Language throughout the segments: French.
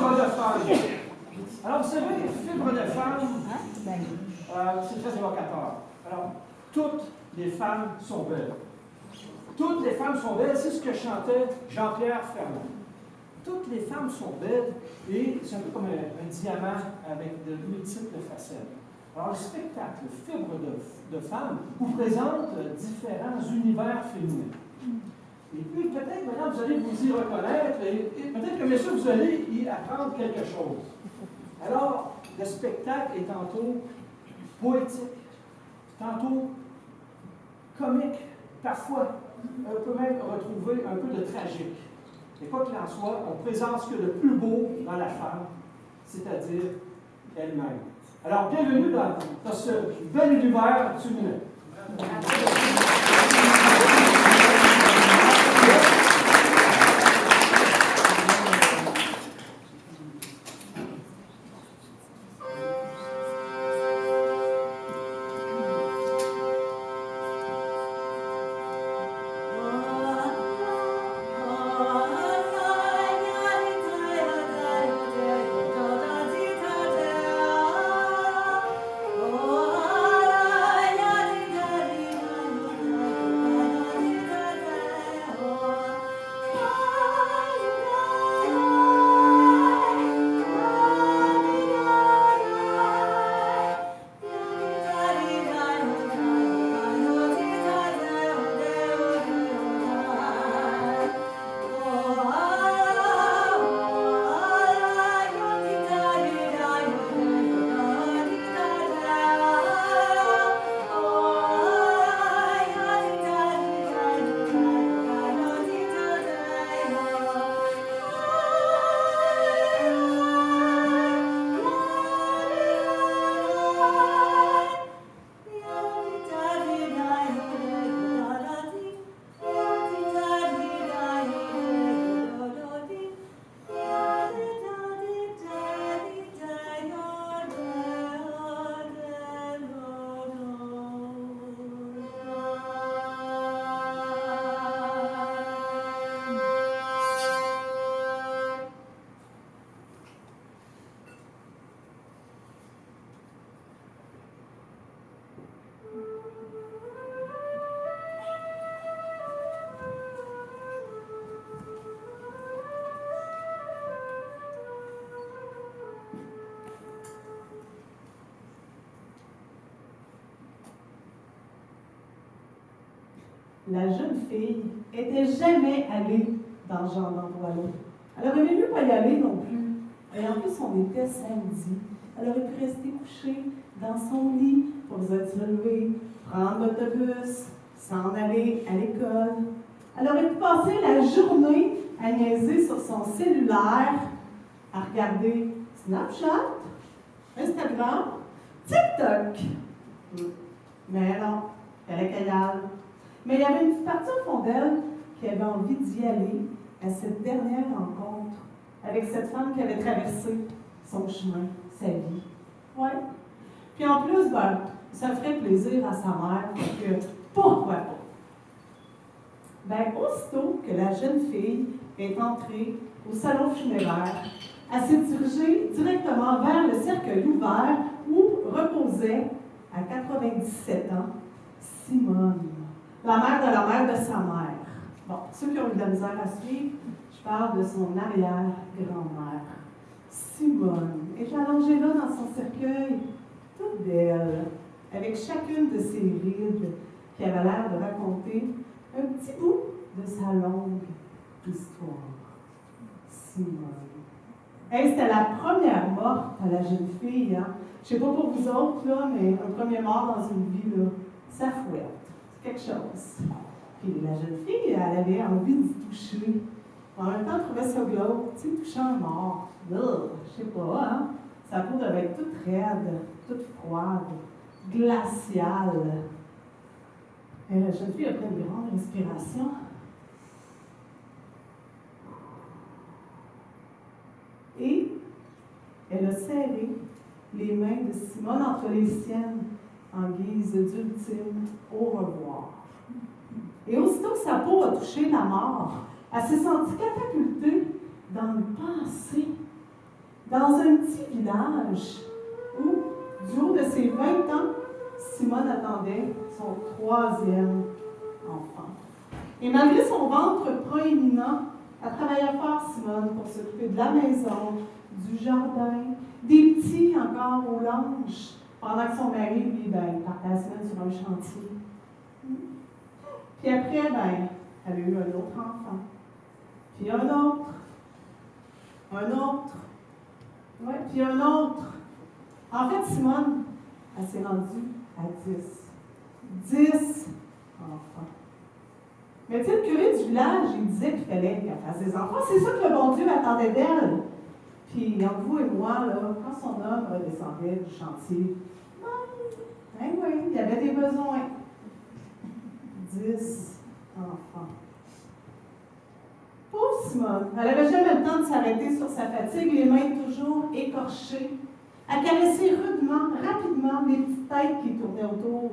fibre de femme. Alors, vous savez, fibre de femme, c'est très évocateur. Alors, toutes les femmes sont belles. Toutes les femmes sont belles, c'est ce que chantait Jean-Pierre Ferland. Toutes les femmes sont belles et c'est un peu comme un diamant avec de multiples facettes. Alors, le spectacle Fibre de femme vous présente différents univers féminins. Et puis, peut-être, maintenant, vous allez vous y reconnaître et peut-être que, messieurs, vous allez y apprendre quelque chose. Alors, le spectacle est tantôt poétique, tantôt comique, parfois on peut même retrouver un peu de tragique. Et quoi qu'il en soit, on présente ce que le plus beau dans la femme, c'est-à-dire elle-même. Alors, bienvenue dans ce bel univers féminin. La jeune fille n'était jamais allée dans ce genre d'endroit-là. Elle aurait mieux pas y aller non plus. Et en plus, on était samedi. Elle aurait pu rester couchée dans son lit pour se lever, prendre l'autobus, s'en aller à l'école. Elle aurait pu passer la journée à niaiser sur son cellulaire, à regarder Snapchat, Instagram, TikTok. Mais non, elle fallait qu'elle y aille. Mais il y avait une petite partie au fond d'elle qui avait envie d'y aller à cette dernière rencontre avec cette femme qui avait traversé son chemin, sa vie. Ouais. Puis en plus, ça ferait plaisir à sa mère, donc pourquoi pas? Aussitôt que la jeune fille est entrée au salon funéraire, elle s'est dirigée directement vers le cercueil ouvert où reposait, à 97 ans, Simone, la mère de sa mère. Bon, pour ceux qui ont eu de la misère à suivre, je parle de son arrière-grand-mère. Simone est allongée là dans son cercueil, toute belle, avec chacune de ses rides qui avait l'air de raconter un petit bout de sa longue histoire. Simone. Hey, c'était la première morte à la jeune fille. Hein? Je ne sais pas pour vous autres, là, mais un premier mort dans une vie, là, ça fouette. C'est quelque chose. Puis la jeune fille, elle avait envie d'y toucher. En même temps, elle trouvait ça glauque, tu sais, toucher un mort. Je sais pas, hein? Sa peau devait être toute raide, toute froide, glaciale. Et la jeune fille a pris une grande respiration. Et elle a serré les mains de Simone entre les siennes en guise d'ultime au revoir. Et aussitôt que sa peau a touché la mort, elle s'est sentie catapultée dans le passé. dans un petit village où, du haut de ses 20 ans, Simone attendait son 3e enfant. Et malgré son ventre proéminent, elle travaillait fort, Simone, pour s'occuper de la maison, du jardin, des petits encore au linge, pendant que son mari, lui, il partait la semaine sur un chantier. Puis après, elle a eu un autre enfant. Puis un autre. Oui, puis un autre. En fait, Simone, elle s'est rendue à 10. 10 enfants. Mais tu sais, le curé du village, il disait qu'il fallait qu'elle fasse des enfants. C'est ça que le bon Dieu attendait d'elle. Puis, entre vous et moi, là, quand son homme redescendait du chantier, oui, il y avait des besoins. 10 enfants. Pauvre Simone, elle n'avait jamais le temps de s'arrêter sur sa fatigue, les mains toujours écorchées, à caresser rudement, rapidement les petites têtes qui tournaient autour,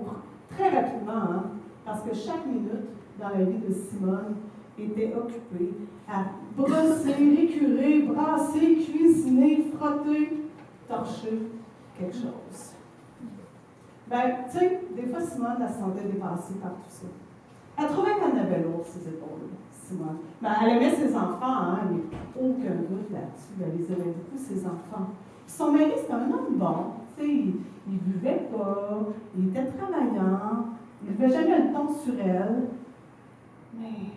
très rapidement, hein, parce que chaque minute dans la vie de Simone était occupée à brosser, récurer, brasser, cuisiner, frotter, torcher quelque chose. Tu sais, des fois, Simone, elle se sentait dépassée par tout ça. Elle trouvait qu'elle avait lourd ses épaules, Simone. Elle aimait ses enfants, hein, il n'y a aucun doute là-dessus. Elle les aimait beaucoup, ses enfants. Puis son mari, c'était un homme bon. Tu sais, il ne buvait pas, il était travaillant, il n'avait jamais le ton sur elle. Mais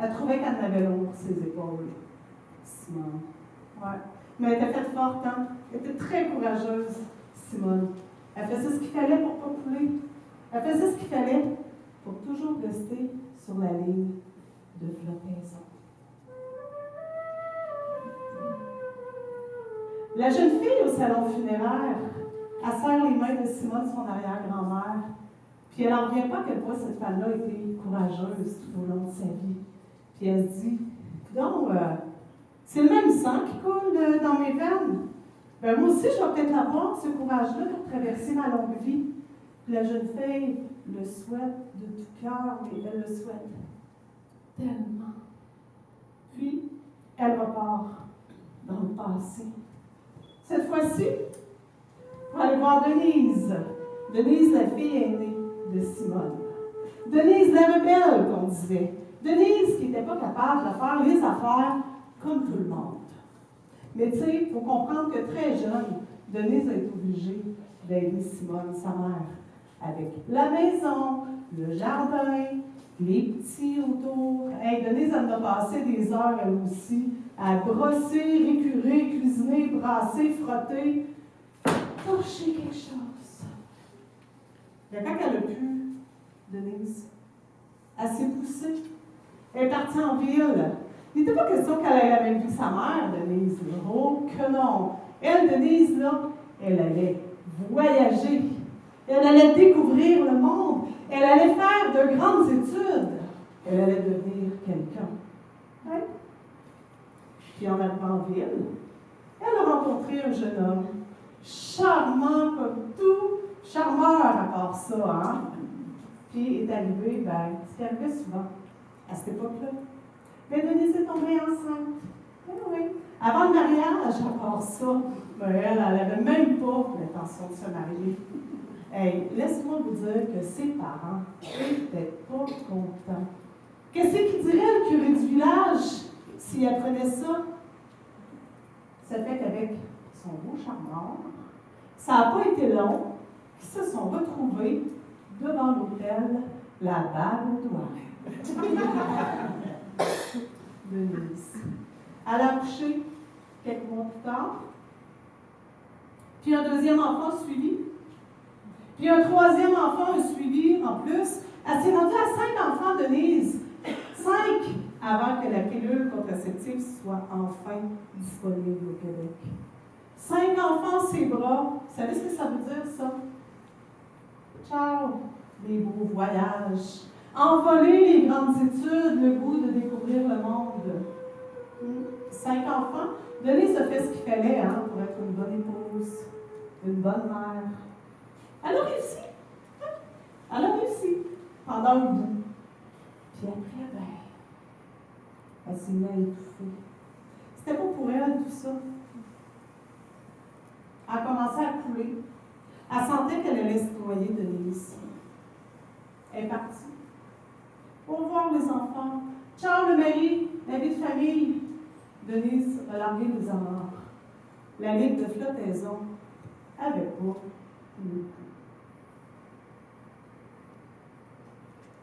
elle trouvait qu'elle avait lourd ses épaules, Simone. Ouais. Mais elle était faite forte, hein? Elle était très courageuse, Simone. Elle faisait ce qu'il fallait pour ne pas couler. Elle faisait ce qu'il fallait pour toujours rester sur la ligne de flottaison. La jeune fille au salon funéraire, elle serre les mains de Simone, son arrière-grand-mère, puis elle n'en revient pas à quel point cette femme-là était courageuse tout au long de sa vie. Puis elle se dit, donc, c'est le même sang qui coule dans mes veines. Moi aussi, je vais peut-être avoir ce courage-là pour traverser ma longue vie. La jeune fille le souhaite de tout cœur, mais elle le souhaite tellement. Puis, elle repart dans le passé. Cette fois-ci, pour aller voir Denise. Denise, la fille aînée de Simone. Denise, la rebelle, qu'on disait. Denise qui n'était pas capable de faire les affaires comme tout le monde. Mais tu sais, il faut comprendre que très jeune, Denise a été obligée d'aider Simone, sa mère, avec la maison, le jardin, les petits autour. Denise, elle a passé des heures, elle aussi, à brosser, récurer, cuisiner, brasser, frotter, torcher quelque chose. Et quand elle a pu, Denise, elle s'est poussée. Elle est partie en ville. Il n'était pas question qu'elle ait la même vie que sa mère, Denise. Oh, que non! Elle, Denise, là, elle allait voyager. Elle allait découvrir le monde. Elle allait faire de grandes études. Elle allait devenir quelqu'un. Ouais. Puis en arrivant en ville, elle a rencontré un jeune homme, charmant comme tout, charmeur à part ça, hein? Puis est arrivé, ce qui arrivait souvent à cette époque-là. Mais Denise est tombée enceinte. Oui. Avant le mariage, à part ça, elle n'avait même pas l'intention de se marier. Laisse-moi vous dire que ses parents n'étaient pas contents. Qu'est-ce qu'il dirait le curé du village s'il apprenait ça? Ça fait qu'avec son beau charmeur, ça n'a pas été long, ils se sont retrouvés devant l'hôtel, la bague au doigt. Denise. Elle a accouché quelques mois plus tard. Puis un deuxième enfant suivi. Puis un troisième enfant a suivi en plus. Elle s'est rendue à 5 enfants, Denise. 5 avant que la pilule contraceptive soit enfin disponible au Québec. 5 enfants, ses bras. Vous savez ce que ça veut dire, ça? Ciao, les beaux voyages. Envoler les grandes études, le goût de découvrir le monde. 5 enfants. Denise a fait ce qu'il fallait pour être une bonne épouse, une bonne mère. Elle a réussi. Elle a réussi pendant un bout. Puis après, elle s'est mise à étouffer. C'était pas pour elle, tout ça. a commencé à couler. Elle sentait qu'elle allait se noyer, Denise. Elle est partie. Au revoir, les enfants. Ciao, le mari, la vie de famille. Denise a largué les amarres. La ligne de flottaison avait pas eu.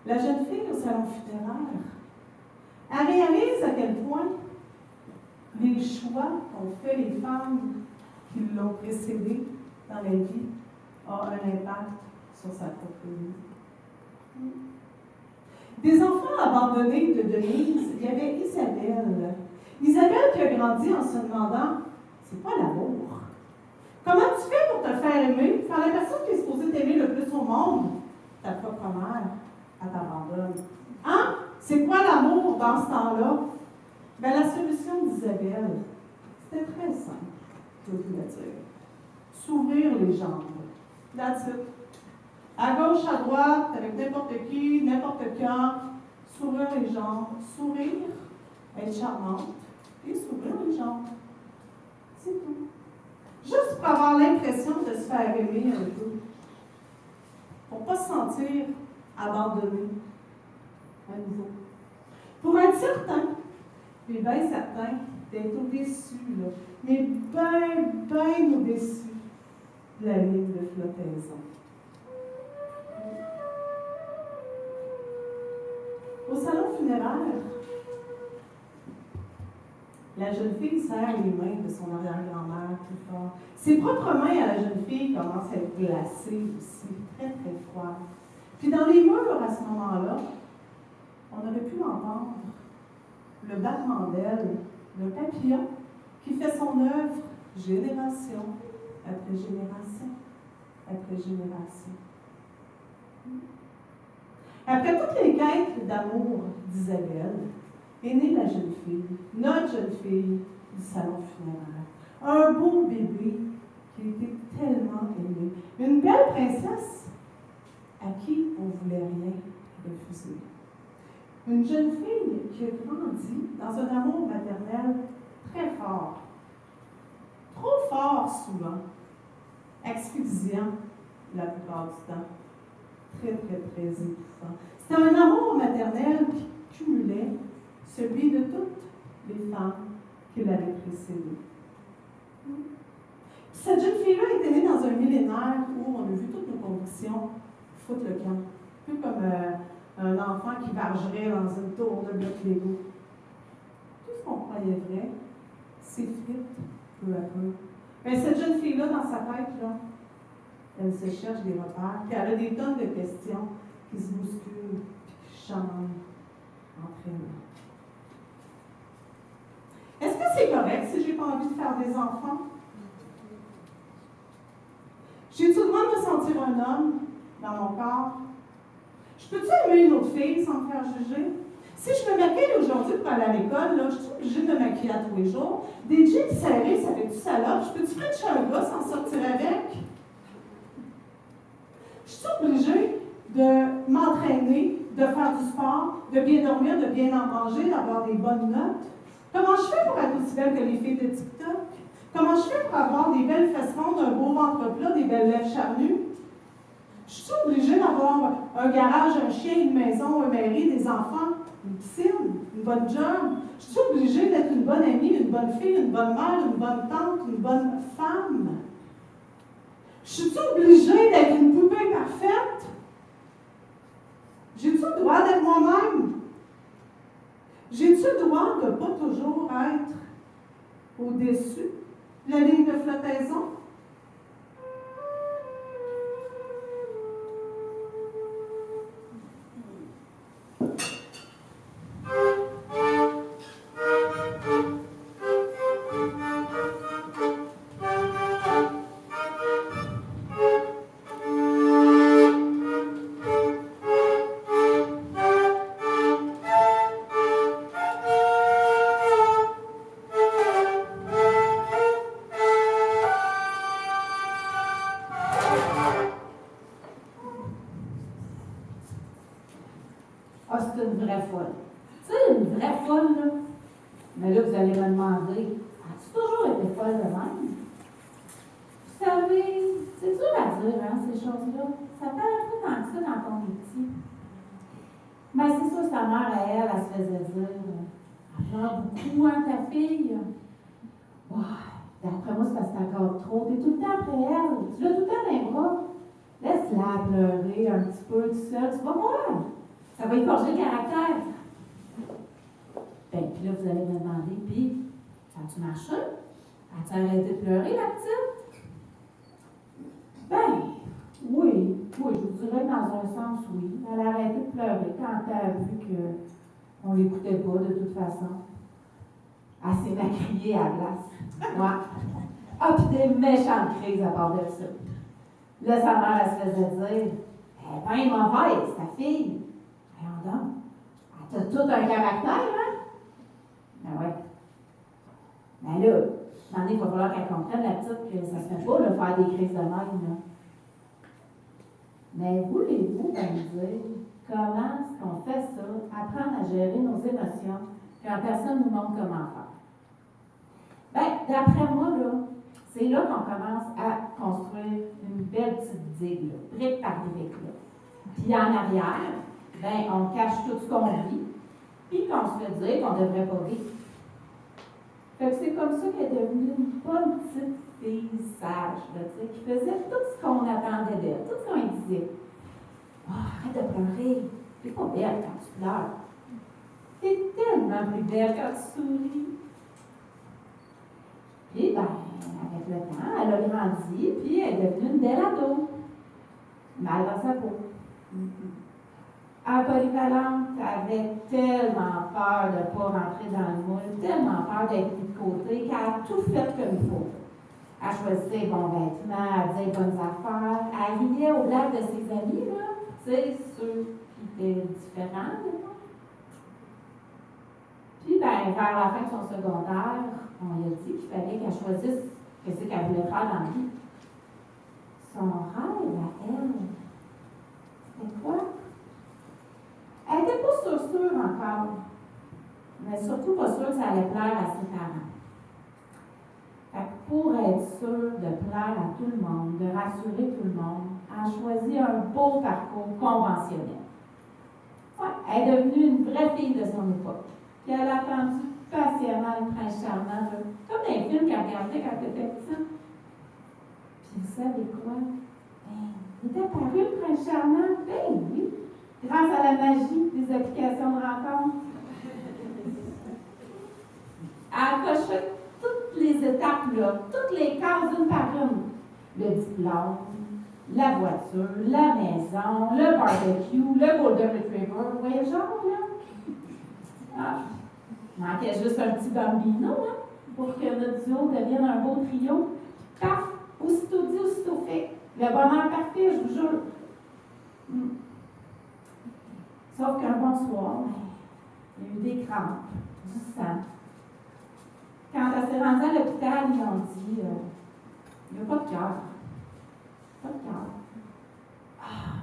La jeune fille au salon funéraire, elle réalise à quel point les choix qu'ont fait les femmes qui l'ont précédée dans la vie ont un impact sur sa propre vie. Des enfants abandonnés de Denise, il y avait Isabelle. Isabelle qui a grandi en se demandant, c'est quoi l'amour? Comment tu fais pour te faire aimer quand la personne qui est supposée t'aimer le plus au monde, ta propre mère, elle t'abandonne? Hein? C'est quoi l'amour dans ce temps-là? Bien, la solution d'Isabelle, c'était très simple, je vous le dire. S'ouvrir les jambes. That's it. À gauche, à droite, avec n'importe qui, n'importe quand, s'ouvrir les jambes, sourire, être charmante et s'ouvrir les jambes. C'est tout. Juste pour avoir l'impression de se faire aimer un peu. Pour ne pas se sentir abandonné à nouveau. Pour être certain, puis bien certain, d'être au-dessus, là, mais bien au-dessus de la ligne de flottaison. Au salon funéraire, la jeune fille serre les mains de son arrière-grand-mère plus fort. Ses propres mains à la jeune fille commencent à être glacées aussi, très très froides. Puis dans les murs, à ce moment-là, on aurait pu entendre le battement d'ailes d'un papillon qui fait son œuvre génération après génération après génération. Après toutes les quêtes d'amour d'Isabelle, est née la jeune fille, notre jeune fille du salon funéraire. Un beau bébé qui était tellement aimé. Une belle princesse à qui on ne voulait rien refuser. Une jeune fille qui a grandi dans un amour maternel très fort. Trop fort souvent. Asphyxiant la plupart du temps. Très, très, très étouffant. C'était un amour maternel qui cumulait celui de toutes les femmes qui l'avaient précédée. Cette jeune fille-là était née dans un millénaire où on a vu toutes nos conditions foutre le camp. Un peu comme un enfant qui vargerait dans une tour de bloc Lego. Tout ce qu'on croyait vrai s'effrite peu à peu. Mais cette jeune fille-là, dans sa tête, là, elle se cherche des repères, puis elle a des tonnes de questions qui se bousculent, puis qui changent entre elles. Est-ce que c'est correct si je n'ai pas envie de faire des enfants? J'ai-tu le droit de me sentir un homme dans mon corps? Je peux-tu aimer une autre fille sans me faire juger? Si je me maquille aujourd'hui pour aller à l'école, là, je suis obligée de me maquiller à tous les jours. Des jeans serrés, ça fait du salope. Je peux-tu frencher un gars sans sortir avec? Je suis obligée de m'entraîner, de faire du sport, de bien dormir, de bien en manger, d'avoir des bonnes notes. Comment je fais pour être aussi belle que les filles de TikTok? Comment je fais pour avoir des belles fesses rondes, un beau ventre plat, des belles lèvres charnues? Je suis obligée d'avoir un garage, un chien, une maison, un mari, des enfants, une piscine, une bonne job. Je suis obligée d'être une bonne amie, une bonne fille, une bonne mère, une bonne tante, une bonne femme. Je suis obligée d'être une poupée parfaite? J'ai-tu le droit d'être moi-même? J'ai-tu le droit de ne pas toujours être au-dessus de la ligne de flottaison? choses-là. Ça fait un peu tant que ça quand on est petit. Mais c'est sûr, sa mère, à elle, elle se faisait dire elle pleure beaucoup, hein, ta fille. Oh, d'après moi, c'est parce que t'as encore trop. T'es tout le temps après elle. Tu l'as tout le temps dans les bras. Laisse-la pleurer un petit peu tout seul. Tu vas voir. Ça va y forger le caractère. Ben, puis là, vous allez me demander, puis, ça a-tu marché? As-tu arrêté de pleurer, la petite? Ben, oui, je vous dirais dans un sens, oui. Elle a arrêté de pleurer quand elle a vu qu'on ne l'écoutait pas de toute façon. Elle s'est maquillée à la place. Ouais. Ah, puis des méchantes crises à part de ça. Là, sa mère, elle se faisait dire elle est bien mauvaise, ta fille. Voyons donc. Elle a tout un caractère, hein? Ben ouais. Ben là, maintenant, il va falloir qu'elle comprenne, la petite, que ça se fait pas, de faire des crises de même, là. Mais voulez-vous bien me dire comment est-ce qu'on fait ça, apprendre à gérer nos émotions, quand personne ne nous montre comment faire? Bien, d'après moi, là, c'est là qu'on commence à construire une belle petite digue, là, brique par brique. Là. Puis en arrière, bien, on cache tout ce qu'on vit, puis qu'on se fait dire qu'on ne devrait pas vivre. Fait que c'est comme ça qu'elle est devenue une bonne petite fille sage, là, qui faisait tout ce qu'on attendait d'elle, tout ce qu'on lui disait. Oh, arrête de pleurer, t'es pas belle quand tu pleures. T'es tellement plus belle quand tu souris. Puis, ben, avec le temps, elle a grandi, puis elle est devenue une belle ado. Mal dans sa peau. À polyvalente, elle avait tellement peur de ne pas rentrer dans le moule, tellement peur d'être mise de côté, qu'elle a tout fait comme il faut. Elle choisissait les bons vêtements, elle disait les bonnes affaires, elle riait au blagues de ses amis, là, tu sais, ceux qui étaient différents, là. Puis, ben, vers la fin de son secondaire, on lui a dit qu'il fallait qu'elle choisisse ce qu'elle voulait faire dans la vie. Son rêve à elle, c'était quoi? Elle n'était pas sûre encore, mais surtout pas sûre que ça allait plaire à ses parents. Fait que pour être sûre de plaire à tout le monde, de rassurer tout le monde, elle a choisi un beau parcours conventionnel. Ouais, elle est devenue une vraie fille de son époque. Puis elle a attendu patiemment le prince charmant, là, comme dans les films qu'elle regardait quand elle était petite. Puis vous savez quoi? Ben, il est apparu le prince charmant. Ben oui, grâce à la magie des applications de rencontre. Elle a coché toutes les étapes, là, toutes les cases une par une. Le diplôme, la voiture, la maison, le barbecue, le golden retriever. Vous voyez le genre, là? Ah, il manquait juste un petit bambino, hein, pour que notre duo devienne un beau trio. Paf! Aussitôt dit, aussitôt fait. Le bonheur parfait, je vous jure. Sauf qu'un bon soir, il y a eu des crampes, du sang. Quand elle s'est rendue à l'hôpital, ils ont dit il n'y a pas de cœur. Pas de cœur. Ah,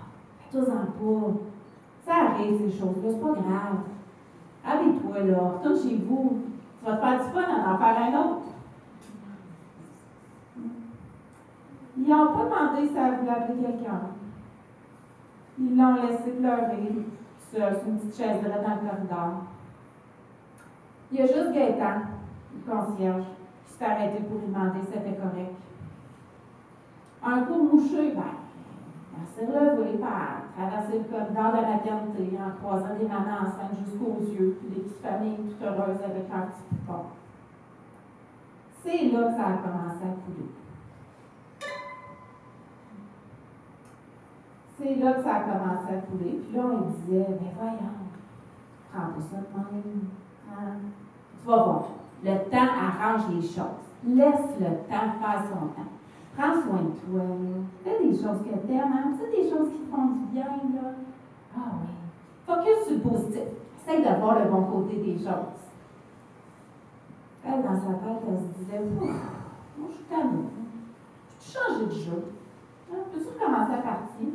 fais-toi-en pas. Ça arrive, ces choses-là, c'est pas grave. Habille-toi, là, retourne chez vous. Tu vas te faire du fun à en faire un autre. Ils n'ont pas demandé si elle voulait appeler quelqu'un. Ils l'ont laissé pleurer, seule, sur une petite chaise de là dans le corridor. Il y a juste Gaëtan, le concierge, qui s'est arrêté pour lui demander si c'était correct. Un coup mouché, ben, elle s'est relevée, elle a traversé le corridor de la maternité en croisant des mamans enceintes jusqu'aux yeux, puis des petites familles tout heureuses avec leurs petits poupons. C'est là que ça a commencé à couler. C'est là que ça a commencé à couler. Puis là, on disait, mais voyons, prends pas ça de même. Hein? Tu vas voir, le temps arrange les choses. Laisse le temps faire son temps. Prends soin de toi. Fais des choses que tu aimes. Hein? Tu sais, des choses qui te font du bien. Là. Ah oui. Focus sur le positif. Essaye de voir le bon côté des choses. Elle, dans sa tête, elle se disait, moi, je suis tannée. Peux-tu changer de jeu? Hein? Peux-tu recommencer à partir?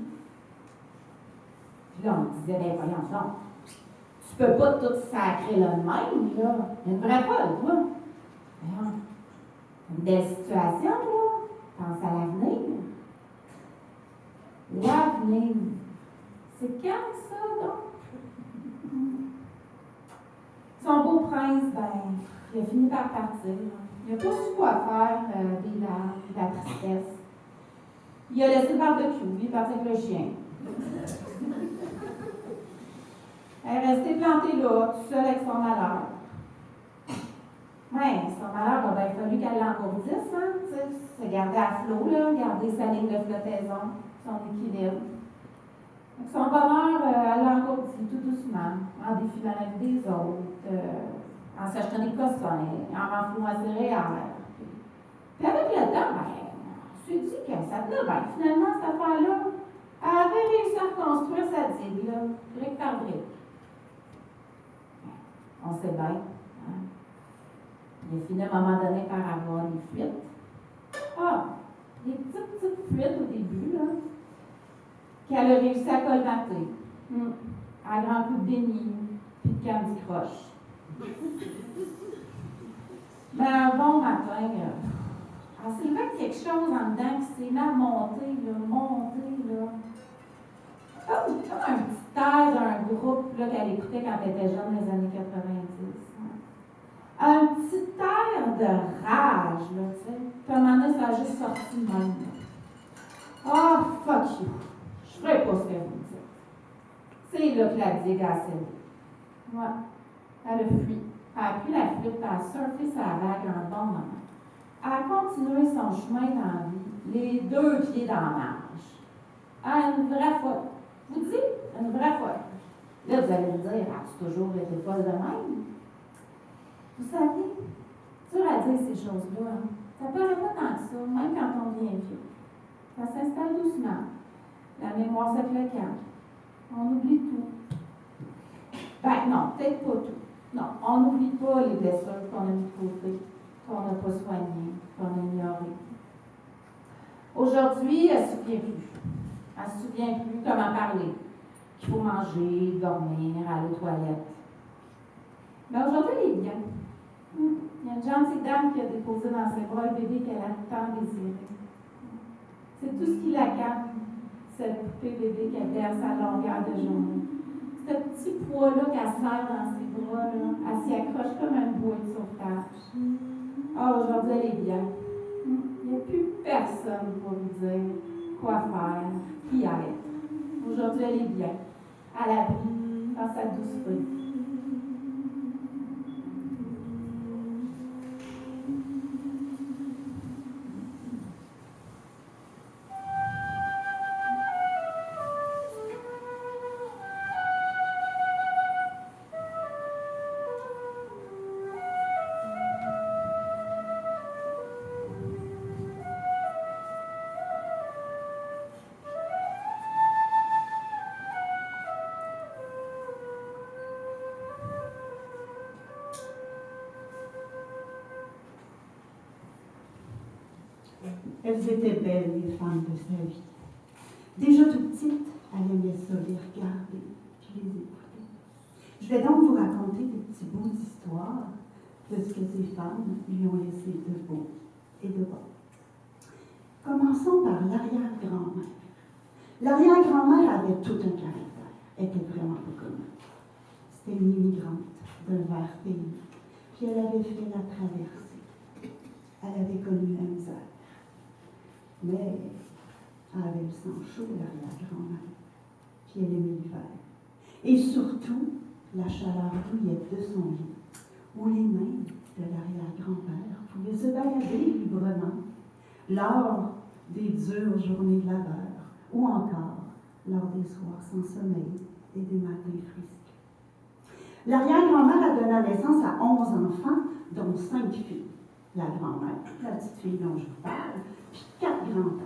Puis là, on disait, ben voyons donc, tu peux pas tout sacrer là de même, là. Une vraie folle, toi. Voyons. Une belle situation, là. Pense à l'avenir. L'avenir. C'est quand ça, donc? Son beau prince, ben, il a fini par partir. Il n'a pas su quoi faire des larmes, de la tristesse. Il a laissé le barbecue, il est parti avec le chien. Elle est restée plantée là, toute seule avec son malheur. Ouais, son malheur, il a bien fallu qu'elle l'engourdisse, hein, tu sais, se garder à flot, là, garder sa ligne de flottaison, son équilibre. Donc, son bonheur, elle l'a engourdi tout doucement, en défilant la vie des autres, en s'achetant des cossins, en renflouant ses céréales. Puis avec le temps, ben, on s'est dit que ça tenait bien. Finalement, cette affaire-là, elle avait réussi à reconstruire sa digue, là, brique par brique. On sait bien. Hein? Il a fini à un moment donné par avoir des fuites. Ah, des petites fuites au début, là, qu'elle a réussi à colmater. À grands coups de déni, puis de Candy Crush. Mais un bon matin, elle s'est levée quelque chose en dedans qui s'est mis à monter, là. Comme un petit air d'un groupe là, qu'elle écoutait quand elle était jeune dans les années 90. Hein. Un petit air de rage, là, tu sais. Puis à un moment donné, ça a juste sorti de même. Ah, fuck you. Je ferai pas ce que vous me dites. C'est là que la digue a cédé. Ouais. Elle a fui. Elle a pris la flûte, elle a surfé sa vague un bon moment. Elle a continué son chemin dans la vie, les deux pieds dans la marge. Ah, une vraie folle. Vous dites, une vraie folle. Là, vous allez me dire, as-tu toujours été folle de même? Vous savez, dur à dire ces choses-là. Hein? Ça paraît pas tant que ça, même quand on devient vieux. Ça s'installe doucement. La mémoire se fléquente. On oublie tout. Ben non, peut-être pas tout. Non, on n'oublie pas les blessures qu'on a mis de côté, qu'on n'a pas soignées, qu'on a ignorées. Aujourd'hui, elle ne se souvient plus. Elle ne se souvient plus comment parler, qu'il faut manger, dormir, aller aux toilettes. Mais aujourd'hui, elle est bien. Il y a une gentille dame qui a déposé dans ses bras le bébé qu'elle a tant désiré. C'est tout ce qui la calme, cette poupée bébé qu'elle berce à longueur de journée. Ce petit poids-là qu'elle serre dans ses bras, là, elle s'y accroche comme un bouée de sauvetage. Ah, aujourd'hui, elle est bien. Il n'y a plus personne pour lui dire quoi faire, qui être. Aujourd'hui, elle est bien, à l'abri, dans sa douce feuille. Elles étaient belles, les femmes de sa vie. Déjà toute petite, elle aimait ça, les regarder, puis les écouter. Je vais donc vous raconter des petits bouts d'histoire de ce que ces femmes lui ont laissé de beau et de bon. Commençons par l'arrière-grand-mère. L'arrière-grand-mère avait tout un caractère. Elle était vraiment pas commune. C'était une immigrante d'un vert pays. Puis elle avait fait la traversée. Elle avait connu la misère. Mais elle avait le sang chaud, l'arrière-grand-mère. Puis elle aimait l'hiver. Et surtout, la chaleur bouillette de son lit, où les mains de l'arrière-grand-père pouvaient se balader librement lors des dures journées de labeur, ou encore lors des soirs sans sommeil et des matins frisques. L'arrière-grand-mère a donné naissance à 11 enfants, dont 5 filles. La grand-mère, la petite fille dont je vous parle, puis 4 grands-tantes.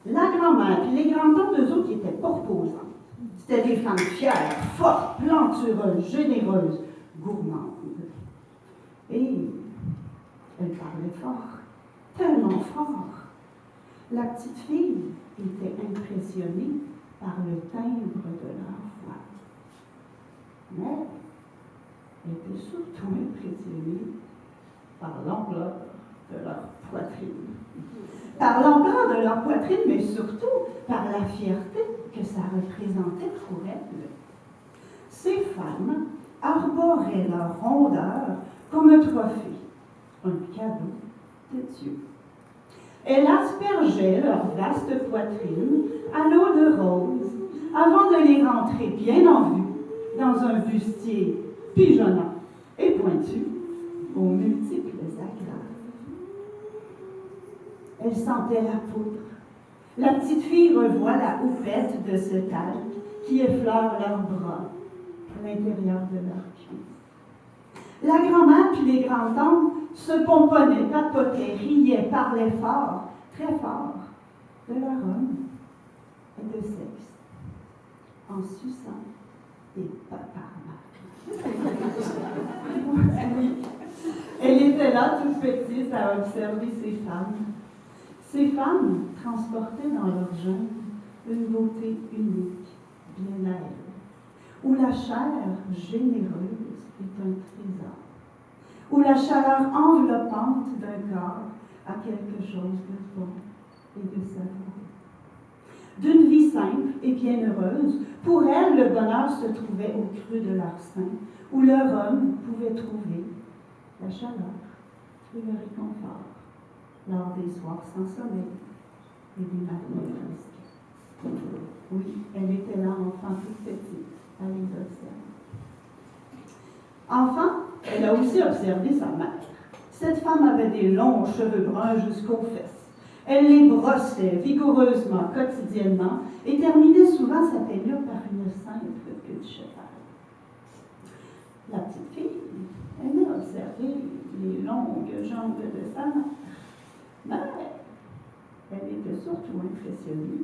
La grand-mère et les grands-tantes, eux autres, qui étaient pas reposantes. C'était des femmes fières, fortes, plantureuses, généreuses, gourmandes. Et elles parlaient fort, tellement fort. La petite fille était impressionnée par le timbre de leur voix. Mais elle était surtout impressionnée par l'ampleur de leur poitrine. par l'ampleur de leur poitrine, mais surtout par la fierté que ça représentait pour elles. Ces femmes arboraient leur rondeur comme un trophée, un cadeau de Dieu. Elles aspergeaient leur vaste poitrine à l'eau de rose avant de les rentrer bien en vue dans un bustier pigeonnant et pointu aux multiples agrafes. Elles sentaient la poudre. La petite fille revoit la houppette de ce talc qui effleure leurs bras à l'intérieur de leur cuisse. La grand-mère puis les grands-tantes se pomponnaient, papotaient, riaient, parlaient fort, très fort, de leur homme et de sexe, en suçant des paparmaques. Oui, elle était là, toute petite, à observer ces femmes. Ces femmes transportaient dans leur gène une beauté unique, bien à elles, où la chair généreuse est un trésor, où la chaleur enveloppante d'un corps a quelque chose de bon et de savoureux. D'une vie simple et bien heureuse, pour elles, le bonheur se trouvait au creux de leur sein, où leur homme pouvait trouver la chaleur et le réconfort lors des soirs sans sommeil et des matins frisques. Oui, elle était là, enfant toute petite, à les observer. Enfant, elle a aussi observé sa mère. Cette femme avait des longs cheveux bruns jusqu'aux fesses. Elle les brossait vigoureusement, quotidiennement, et terminait souvent sa peignure par une simple queue de cheval. La petite fille aimait observer les longues jambes de sa mère. Mais elle était surtout impressionnée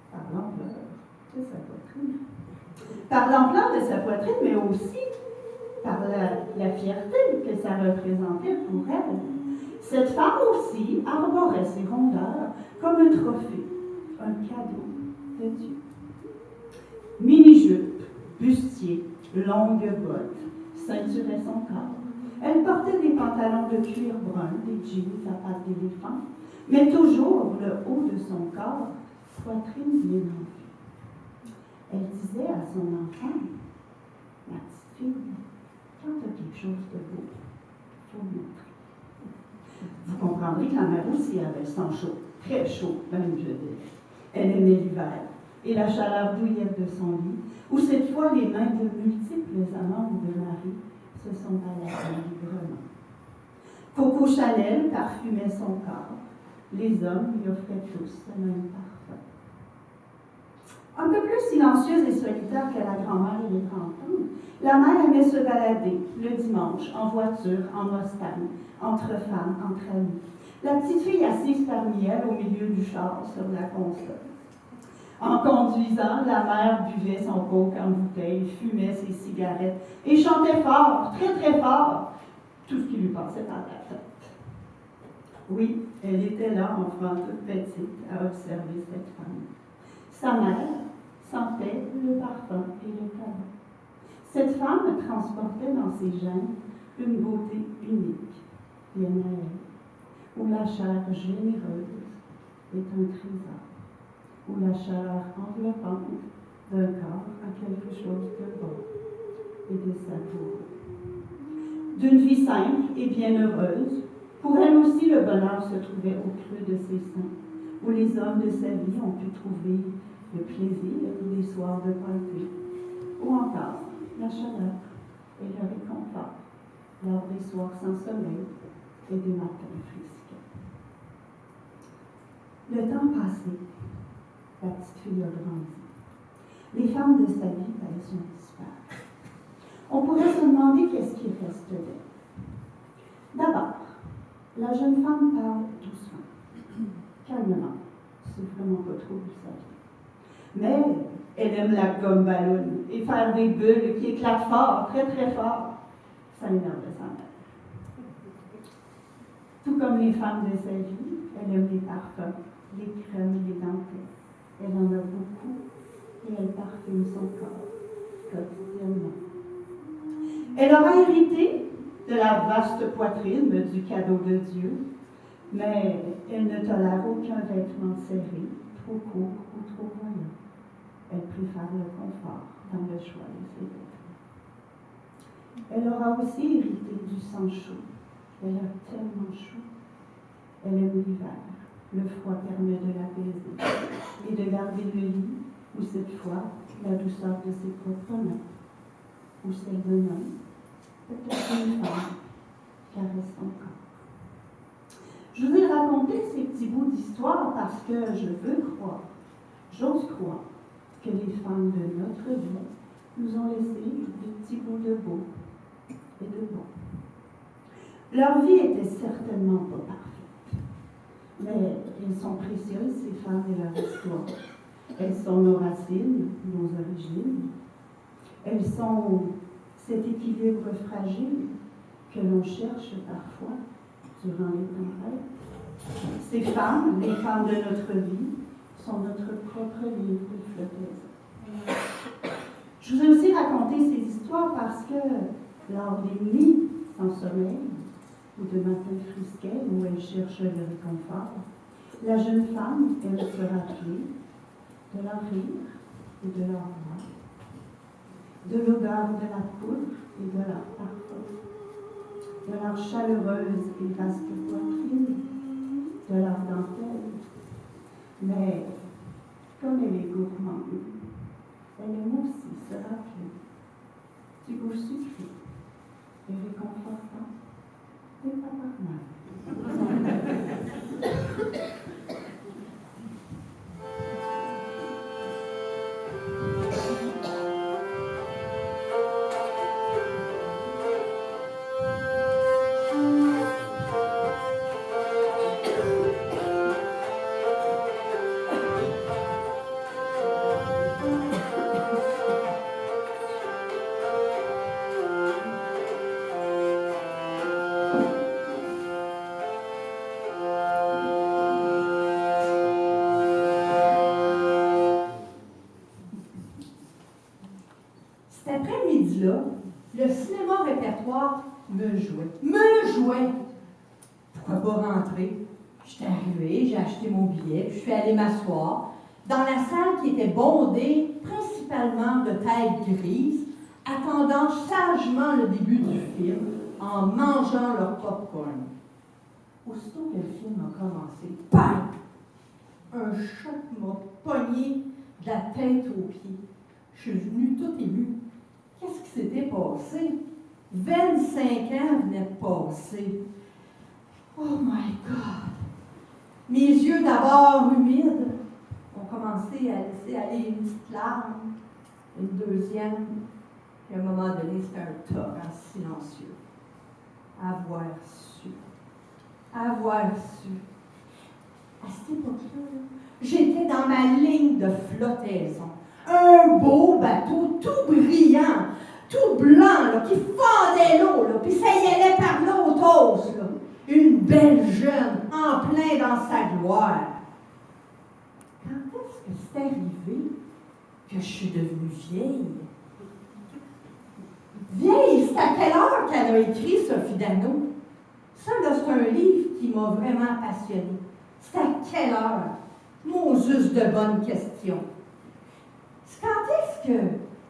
par l'ampleur de sa poitrine. Par l'ampleur de sa poitrine, mais aussi par la fierté que ça représentait pour elle. Cette femme aussi arborait ses rondeurs comme un trophée, un cadeau de Dieu. Mini-jupe, bustier, longues bottes ceinturaient son corps. Elle portait des pantalons de cuir brun, des jeans à pattes d'éléphant, mais toujours le haut de son corps, poitrine bien en vue. Elle disait à son enfant, « Ma petite fille, quand tu as quelque chose de beau, il faut le montrer. » Vous comprendrez que la mère aussi avait le sang chaud, très chaud, même je dirais. Elle aimait l'hiver et la chaleur douillette de son lit, où cette fois les mains de multiples amants de Marie se sont baladées librement. Coco Chanel parfumait son corps. Les hommes lui offraient tous le même parfum. Un peu plus silencieuse et solitaire que la grand-mère et les grands-tantes, la mère aimait se balader le dimanche, en voiture, en Mustang, entre femmes, entre amis. La petite fille assise parmi elles au milieu du char sur la console. En conduisant, la mère buvait son coke en bouteille, fumait ses cigarettes et chantait fort, très très fort, tout ce qui lui passait par la tête. Oui, elle était là, enfant toute petite, à observer cette femme. Sa mère sentait le parfum et le tabac. Cette femme transportait dans ses gènes une beauté unique, bien à elle, où la chair généreuse est un trésor, où la chaleur enveloppante d'un corps a quelque chose de bon et de savoureux. D'une vie simple et bien heureuse, pour elle aussi le bonheur se trouvait au creux de ses seins, où les hommes de sa vie ont pu trouver le plaisir des soirs de party, ou encore la chaleur et le réconfort lors des soirs sans sommeil et des matins frisques. Le temps passé, la petite fille a grandi. Les femmes de sa vie sont disparues. On pourrait se demander qu'est-ce qui reste d'elle. D'abord, la jeune femme parle doucement, calmement. C'est vraiment pas trop sa vie. Mais elle aime la gomme ballon et faire des bulles qui éclatent fort, très très fort. Ça énerve sa mère. Tout comme les femmes de sa vie, elle aime les parfums, les crèmes et les dentelles. Elle en a beaucoup et elle parfume son corps quotidiennement. Elle aura hérité de la vaste poitrine du cadeau de Dieu, Mais elle ne tolère aucun vêtement serré, trop court ou trop voyant. Elle préfère le confort dans le choix de ses vêtements. Elle aura aussi hérité du sang chaud. Elle a tellement chaud. Elle aime l'hiver. Le froid permet de l'apaiser et de garder le lit, ou cette fois, la douceur de ses propres mains, ou celle d'un homme, peut-être une femme, caresse son corps. Je vous ai raconté ces petits bouts d'histoire parce que je veux croire, j'ose croire, que les femmes de notre vie nous ont laissé des petits bouts de beau et de bon. Leur vie était certainement pas parfaite, mais elles sont précieuses, ces femmes et leur histoire. Elles sont nos racines, nos origines. Elles sont cet équilibre fragile que l'on cherche parfois durant les tempêtes. Ces femmes, les femmes de notre vie, sont notre propre livre de flottaison. Je vous ai aussi raconté ces histoires parce que lors des nuits sans sommeil ou de matins frisquets où elle cherche le réconfort, la jeune femme aime se rappeler de leur rire et de leur voix, de l'odeur de la poudre et de leur parfum, de leur chaleureuse et vaste poitrine, de leur dentelle. Mais comme elle est gourmande, elle aime aussi se rappeler du goût sucré et réconfortant des paparmans. Cet après-midi-là, le cinéma répertoire me jouait. Pourquoi pas rentrer? J'étais arrivée, j'ai acheté mon billet, puis je suis allée m'asseoir dans la salle qui était bondée principalement de têtes grises, attendant sagement le début du film en mangeant leur popcorn. Aussitôt que le film a commencé, bang! Un choc m'a pogné de la tête aux pieds. Je suis venue toute émue. Qu'est-ce qui s'était passé? 25 ans venaient de passer. Oh my God! Mes yeux d'abord humides ont commencé à laisser aller une petite larme, une deuxième, puis à un moment donné, c'était un torrent silencieux. Avoir su. À cette époque-là, j'étais dans ma ligne de flottaison. Un beau bateau tout brillant, tout blanc, là, qui fendait l'eau, là, puis ça y allait par l'autre hausse, là. Une belle jeune, en plein dans sa gloire. Quand est-ce que c'est arrivé que je suis devenue vieille? Vieille, c'est à quelle heure qu'elle a écrit Sophie Dano? Ça, là, c'est un livre qui m'a vraiment passionnée. C'est à quelle heure? Moses de bonnes questions. C'est quand est-ce que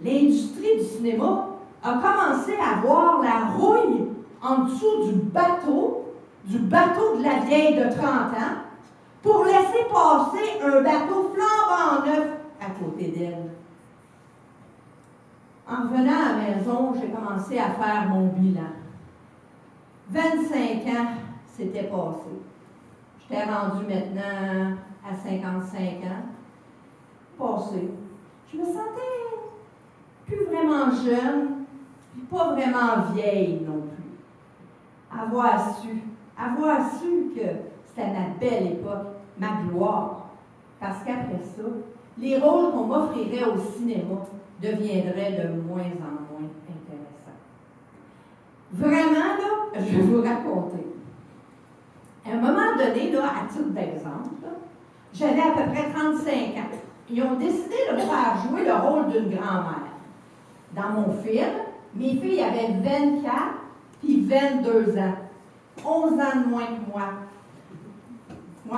l'industrie du cinéma a commencé à voir la rouille en dessous du bateau de la vieille de 30 ans, pour laisser passer un bateau flambant neuf à côté d'elle. En revenant à la maison, j'ai commencé à faire mon bilan. 25 ans s'étaient passés. J'étais rendue maintenant à 55 ans. Passé. Je me sentais plus vraiment jeune, puis pas vraiment vieille non plus. Avoir su que c'était ma belle époque, ma gloire. Parce qu'après ça, les rôles qu'on m'offrirait au cinéma deviendraient de moins en moins intéressants. Vraiment, là, je vais vous raconter. À un moment donné, là, à titre d'exemple, j'avais à peu près 35 ans. Ils ont décidé de me faire jouer le rôle d'une grand-mère. Dans mon film, mes filles avaient 24 puis 22 ans. 11 ans de moins que moi. Ouais.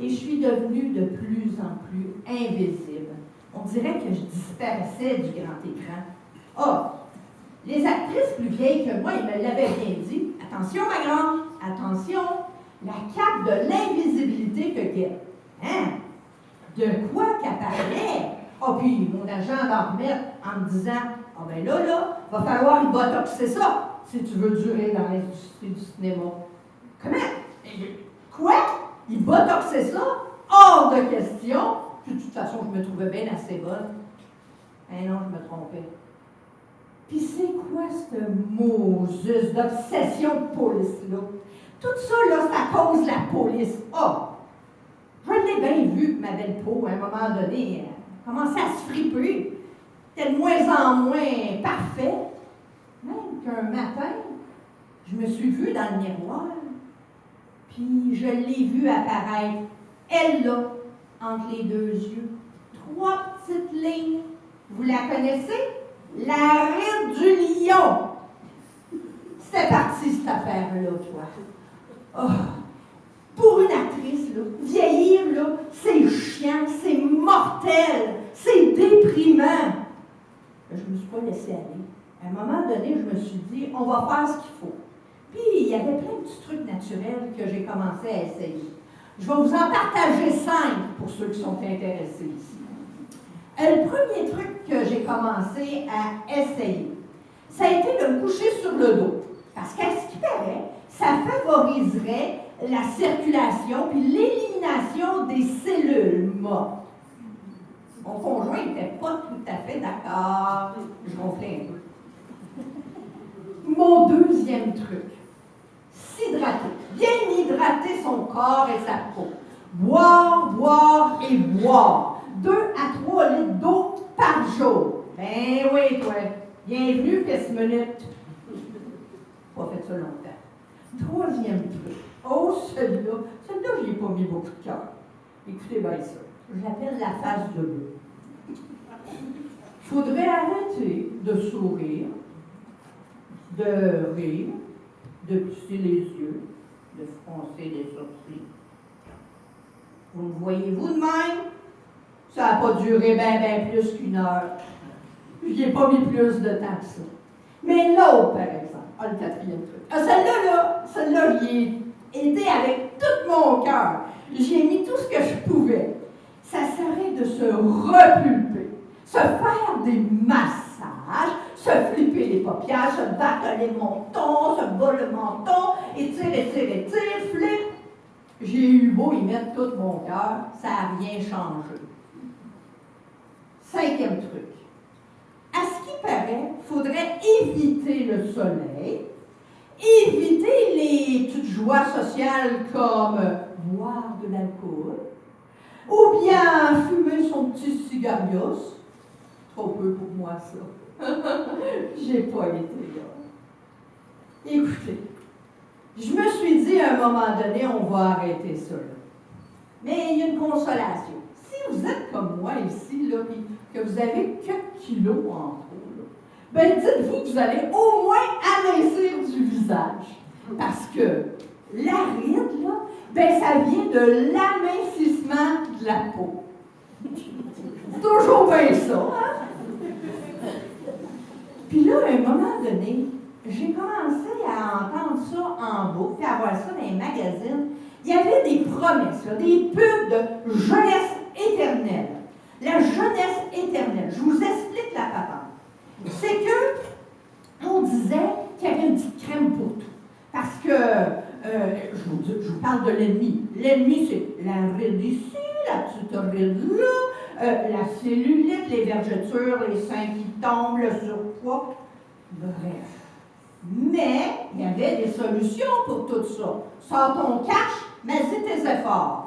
Et je suis devenue de plus en plus invisible. On dirait que je disparaissais du grand écran. Ah! Les actrices plus vieilles que moi, ils me l'avaient bien dit. Attention, ma grande, attention, la cape de l'invisibilité que guette. Hein? De quoi qu'apparaît? Ah, puis mon agent d'en remettre en me disant, ah ben là, va falloir y botoxer ça si tu veux durer dans l'industrie du cinéma. Comment? Quoi? Il botoxait ça? Hors de question! Puis de toute façon, je me trouvais bien assez bonne. Eh non, je me trompais. Puis c'est quoi cette Moses d'obsession de police-là? Tout ça, là, c'est à cause de la police. Ah! Je l'ai bien vu que ma belle peau, à un moment donné, commençait à se friper. C'était de moins en moins parfait. Même qu'un matin, je me suis vue dans le miroir, puis je l'ai vue apparaître, elle là, entre les deux yeux. 3 petites lignes. Vous la connaissez? La ride du lion. C'était parti, cette affaire-là, toi. Oh. Pour une actrice, là, vieillir, là, c'est chiant, c'est mortel, c'est déprimant. Je ne me suis pas laissée aller. À un moment donné, je me suis dit, on va faire ce qu'il faut. Puis, il y avait plein de petits trucs naturels que j'ai commencé à essayer. Je vais vous en partager 5 pour ceux qui sont intéressés ici. Le premier truc que j'ai commencé à essayer, ça a été de me coucher sur le dos. Parce qu'à ce qui paraît, ça favoriserait la circulation puis l'élimination des cellules mortes. Mon conjoint n'était pas tout à fait d'accord. Je gonflais un peu. Mon deuxième truc, s'hydrater. Bien hydrater son corps et sa peau. Boire, boire et boire. 2 à 3 litres d'eau par jour. Ben oui, toi. Bienvenue, 10 minutes. Pas fait ça longtemps. Troisième truc. Oh, celui-là, je n'y ai pas mis beaucoup de cœur. Écoutez bien ça. J'appelle la face de bleu. Il faudrait arrêter de sourire, de rire, de plisser les yeux, de froncer les sourcils. Vous me voyez-vous de même? Ça n'a pas duré bien plus qu'1 heure. Je n'y ai pas mis plus de temps que ça. Mais l'autre, par exemple, le 4e truc. Celle-là, j'y ai aidé avec tout mon cœur. J'y ai mis tout ce que je pouvais. Ça serait de se repulper, se faire des massages, se flipper les paupières, se battre les mentons, se bas le menton, étire, flip. J'ai eu beau y mettre tout mon cœur, ça n'a rien changé. 5e truc. À ce qui paraît, il faudrait éviter le soleil, éviter les petites joies sociales comme boire de l'alcool, ou bien fumer son petit cigarios. Trop peu pour moi, ça. J'ai pas été là. Écoutez, je me suis dit à un moment donné, on va arrêter ça, là. Mais il y a une consolation. Si vous êtes comme moi ici, là, puis que vous avez quelques kilos en trop, là, ben dites-vous que vous allez au moins amincir du visage. Parce que la ride, là, ben ça vient de l'amincissement de la peau. C'est toujours bien ça, hein? Puis là, à un moment donné, j'ai commencé à entendre ça en boucle, puis à voir ça dans les magazines. Il y avait des promesses, là, des pubs de jeunesse éternelle. La jeunesse éternelle. Je vous explique la patente. C'est que on disait qu'il y avait une petite crème pour tout. Parce que, je vous parle de l'ennemi. L'ennemi, c'est la ride ici, la petite ride là, la cellulite, les vergetures, les seins qui tombent, le surpoids. Bref. Mais, il y avait des solutions pour tout ça. Sors ton cash, mais c'est tes efforts.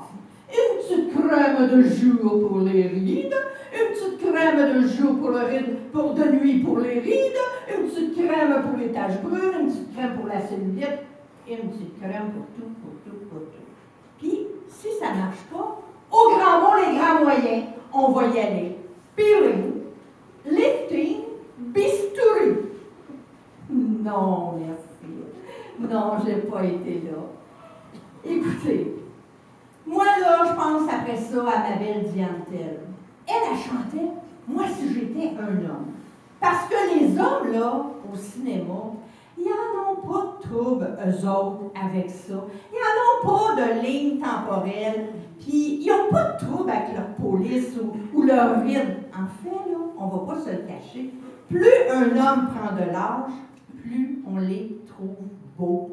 Une petite crème de jour pour les rides, une petite crème de jour pour de nuit pour les rides, une petite crème pour les taches brunes, une petite crème pour la cellulite, et une petite crème pour tout. Puis, si ça ne marche pas, au grand mot, les grands moyens, on va y aller. Peeling, lifting, bistouri. Non, merci. Non, je n'ai pas été là. Écoutez, ça à ma belle Diane Tell. Elle chantait « Moi, si j'étais un homme ». Parce que les hommes, là, au cinéma, ils n'en ont pas de trouble, eux autres, avec ça. Ils n'en ont pas de ligne temporelle, puis ils n'ont pas de trouble avec leur police ou leur ride. En fait, là, on ne va pas se le cacher. Plus un homme prend de l'âge, plus on les trouve beaux.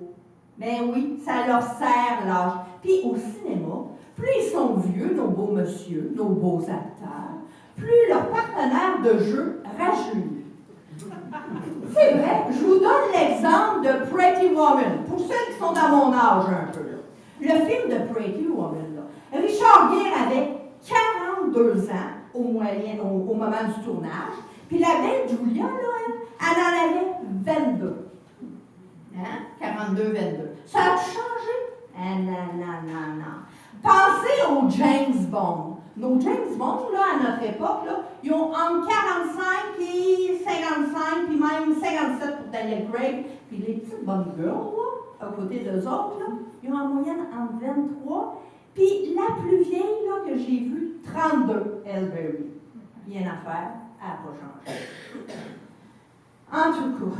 Ben oui, ça leur sert l'âge. Puis au cinéma, plus ils sont vieux, nos beaux messieurs, nos beaux acteurs, plus leur partenaire de jeu rajeunit. C'est vrai, je vous donne l'exemple de Pretty Woman, pour ceux qui sont à mon âge un peu. Là. Le film de Pretty Woman, là. Richard Gere avait 42 ans au moment du tournage, puis la belle Julia, là, elle en avait 22. Hein? 42, 22. Ça a changé? Ah, non. Pensez aux James Bond. Nos James Bond, là, à notre époque, là, ils ont entre 45 et 55, puis même 57 pour Daniel Craig. Puis les petites bonnes girls, là, à côté d'eux autres, là, ils ont en moyenne entre 23. Puis la plus vieille, là, que j'ai vue, 32, Elberry. Rien à faire, elle n'a pas changé. En tout cas,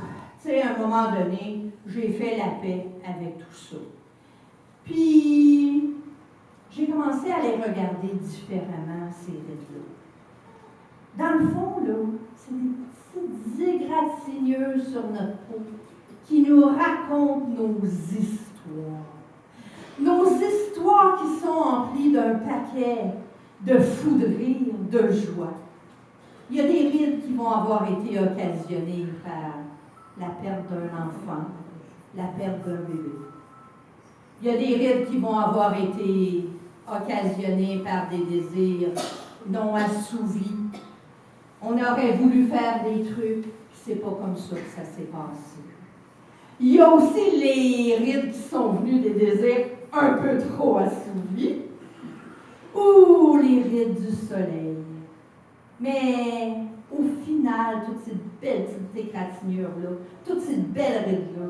tu sais, à un moment donné, j'ai fait la paix avec tout ça. Puis, j'ai commencé à les regarder différemment, ces rides-là. Dans le fond, là, c'est des petites égratignures sur notre peau qui nous racontent nos histoires. Nos histoires qui sont emplies d'un paquet de fous de rire, de joie. Il y a des rides qui vont avoir été occasionnées par la perte d'un enfant, la perte d'un bébé. Il y a des rides qui vont avoir été occasionnées par des désirs non assouvis. On aurait voulu faire des trucs, puis c'est pas comme ça que ça s'est passé. Il y a aussi les rides qui sont venues des désirs un peu trop assouvis, ou les rides du soleil. Mais au final, toutes ces belles petites égratignures-là, toutes ces belles rides-là,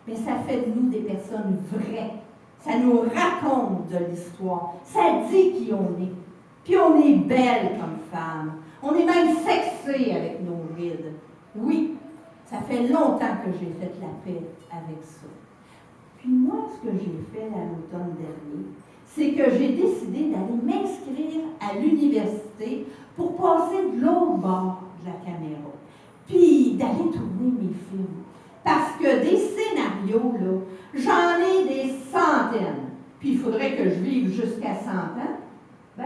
mais ça fait de nous des personnes vraies. Ça nous raconte de l'histoire. Ça dit qui on est. Puis on est belle comme femme. On est même sexy avec nos rides. Oui, ça fait longtemps que j'ai fait la paix avec ça. Puis moi, ce que j'ai fait à l'automne dernier, c'est que j'ai décidé d'aller m'inscrire à l'université pour passer de l'autre bord de la caméra. Puis d'aller tourner mes films. Parce que des scénarios, là, j'en ai des centaines. Puis il faudrait que je vive jusqu'à 100 ans. Ben,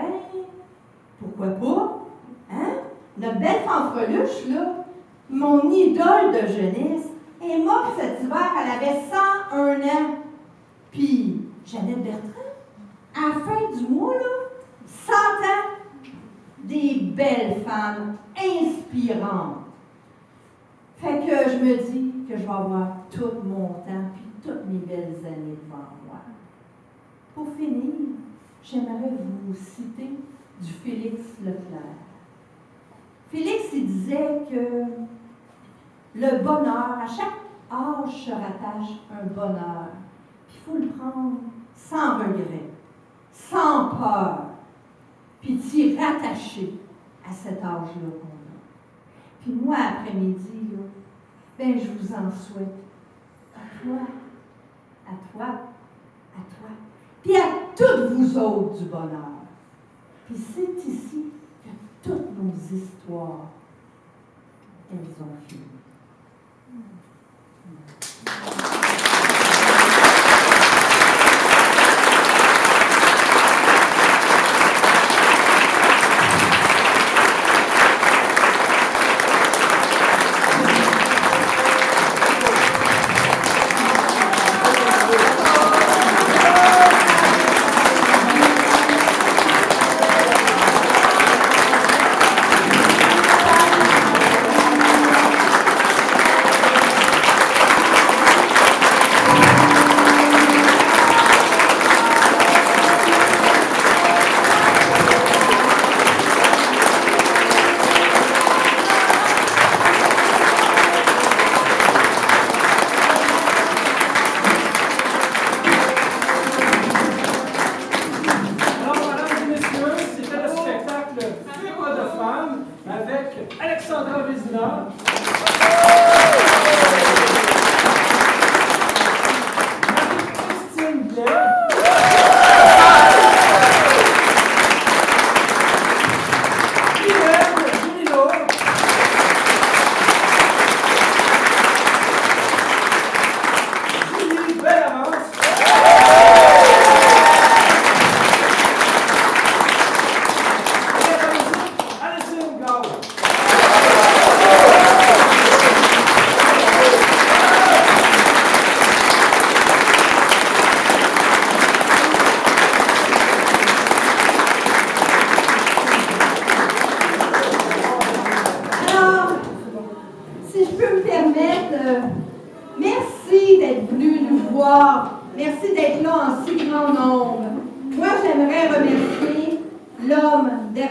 pourquoi pas? Hein? Notre belle fanfreluche, là, mon idole de jeunesse, est morte cet hiver, elle avait 101 ans. Puis, Jeannette Bertrand, à la fin du mois, là, 100 ans, des belles femmes inspirantes. Fait que je me dis que je vais avoir tout mon temps puis toutes mes belles années devant moi. Pour finir, j'aimerais vous citer du Félix Leclerc. Félix, il disait que le bonheur, à chaque âge se rattache un bonheur. Puis il faut le prendre sans regret, sans peur, puis t'y rattacher à cet âge-là qu'on a. Puis moi, après-midi, là, ben je vous en souhaite à toi, à toi, à toi, puis à toutes vous autres du bonheur. Puis c'est ici que toutes nos histoires, elles ont fini.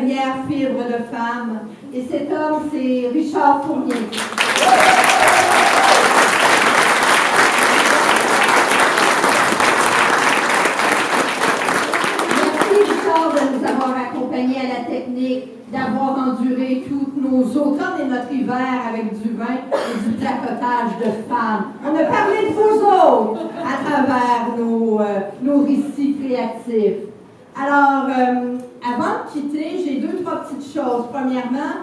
dernière fibre de femme. Et cet homme, c'est Richard Fournier. Merci Richard de nous avoir accompagnés à la technique, d'avoir enduré tous nos automnes et notre hiver avec du vin et du placotage de femmes. On a parlé de vous autres à travers nos récits créatifs. Alors, avant de quitter, j'ai 2-3 petites choses. Premièrement,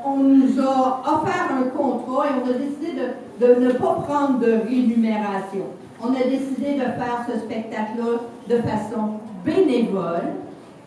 on nous a offert un contrat et on a décidé de ne pas prendre de rémunération. On a décidé de faire ce spectacle-là de façon bénévole.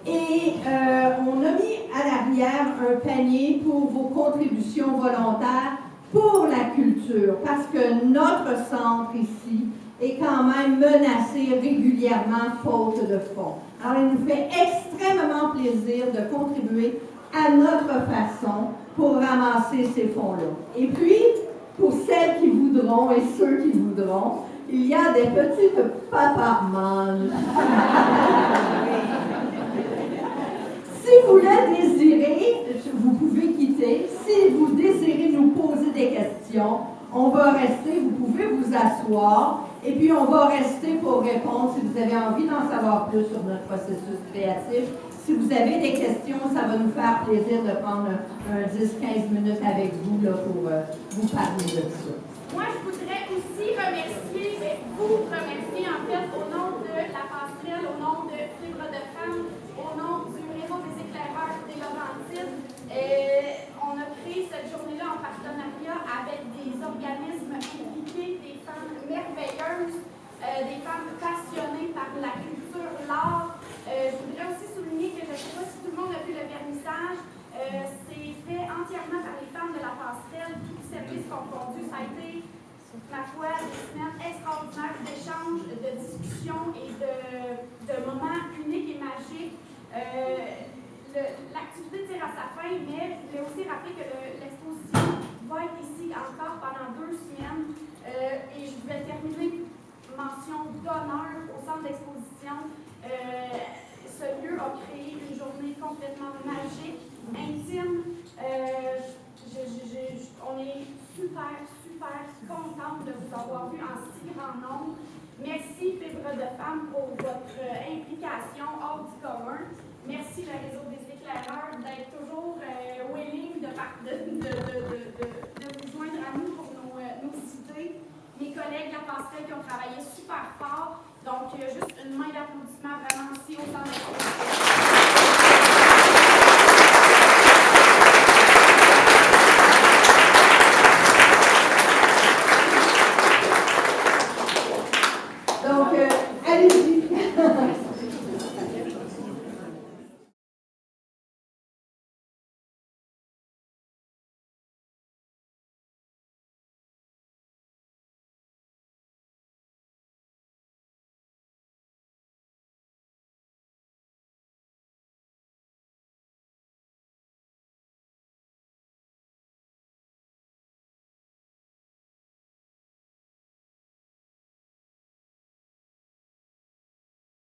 Et on a mis à l'arrière un panier pour vos contributions volontaires pour la culture, parce que notre centre ici est quand même menacé régulièrement faute de fonds. Alors, il nous fait extrêmement plaisir de contribuer à notre façon pour ramasser ces fonds-là. Et puis, pour celles qui voudront et ceux qui voudront, il y a des petites paparmanes. Si vous le désirez, vous pouvez quitter. Si vous désirez nous poser des questions, on va rester, vous pouvez vous asseoir, et puis on va rester pour répondre si vous avez envie d'en savoir plus sur notre processus créatif. Si vous avez des questions, ça va nous faire plaisir de prendre un 10-15 minutes avec vous là, pour vous parler de ça. Moi, je voudrais aussi vous remercier en fait au nom de la passerelle, au nom de Fibre de Femmes, au nom du réseau des éclaireurs des Laurentides. On a créé cette journée-là en partenariat avec des organismes impliqués, des femmes merveilleuses, des femmes passionnées par la culture, l'art. Je voudrais aussi souligner que je ne sais pas si tout le monde a vu le vernissage. C'est fait entièrement par les femmes de la passerelle, tout service confondu. Ça a été, ma foi, des semaines extraordinaires d'échanges, de discussions et de moments uniques et magiques. L'activité tire à sa fin, mais je voulais aussi rappeler que l'exposition va être ici encore pendant 2 semaines. Et je vais terminer mention d'honneur au centre d'exposition. Ce lieu a créé une journée complètement magique, intime. On est super contente de vous avoir vu en si grand nombre.